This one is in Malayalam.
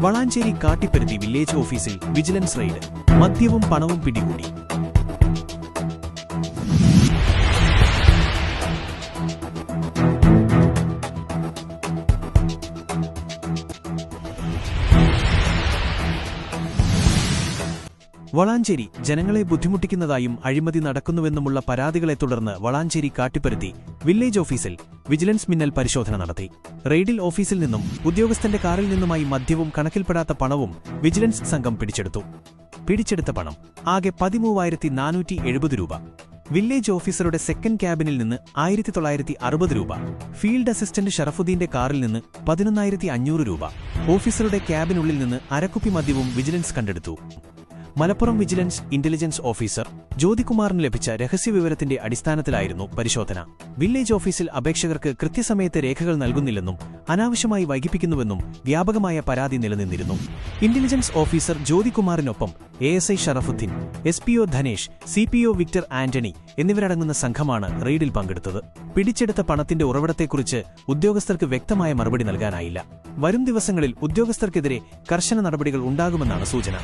വളാഞ്ചേരി കാട്ടിപ്പരുത്തി വില്ലേജ് ഓഫീസിൽ വിജിലൻസ് റെയ്ഡ്. മദ്യവും പണവും പിടികൂടി. വളാഞ്ചേരി ജനങ്ങളെ ബുദ്ധിമുട്ടിക്കുന്നതായും അഴിമതി നടക്കുന്നുവെന്നുമുള്ള പരാതികളെ തുടർന്ന് വളാഞ്ചേരി കാട്ടിപ്പരുത്തി വില്ലേജ് ഓഫീസിൽ വിജിലൻസ് മിന്നൽ പരിശോധന നടത്തി. റെയ്ഡിൽ ഓഫീസിൽ നിന്നും ഉദ്യോഗസ്ഥന്റെ കാറിൽ നിന്നുമായി മദ്യവും കണക്കിൽപ്പെടാത്ത പണവും വിജിലൻസ് സംഘം പിടിച്ചെടുത്തു. പിടിച്ചെടുത്ത പണം ആകെ 13,470 രൂപ. വില്ലേജ് ഓഫീസറുടെ സെക്കൻഡ് ക്യാബിനിൽ നിന്ന് 1,960 രൂപ. ഫീൽഡ് അസിസ്റ്റന്റ് ഷറഫുദ്ദീന്റെ കാറിൽ നിന്ന് 11,500 രൂപ. ഓഫീസറുടെ ക്യാബിനുള്ളിൽ നിന്ന് അരക്കുപ്പി മദ്യവും വിജിലൻസ് കണ്ടെടുത്തു. മലപ്പുറം വിജിലൻസ് ഇന്റലിജൻസ് ഓഫീസർ ജ്യോതികുമാറിന് ലഭിച്ച രഹസ്യവിവരത്തിന്റെ അടിസ്ഥാനത്തിലായിരുന്നു പരിശോധന. വില്ലേജ് ഓഫീസിൽ അപേക്ഷകർക്ക് കൃത്യസമയത്ത് രേഖകൾ നൽകുന്നില്ലെന്നും അനാവശ്യമായി വൈകിപ്പിക്കുന്നുവെന്നും വ്യാപകമായ പരാതി നിലനിന്നിരുന്നു. ഇന്റലിജൻസ് ഓഫീസർ ജ്യോതികുമാറിനൊപ്പം ASI Sharafuddin, SPO Dhanesh, CPO Victor Antony എന്നിവരടങ്ങുന്ന സംഘമാണ് റെയ്ഡിൽ പങ്കെടുത്തത്. പിടിച്ചെടുത്ത പണത്തിന്റെ ഉറവിടത്തെക്കുറിച്ച് ഉദ്യോഗസ്ഥർക്ക് വ്യക്തമായ മറുപടി നൽകാനായില്ല. വരും ദിവസങ്ങളിൽ ഉദ്യോഗസ്ഥർക്കെതിരെ കർശന നടപടികൾ ഉണ്ടാകുമെന്നാണ് സൂചന.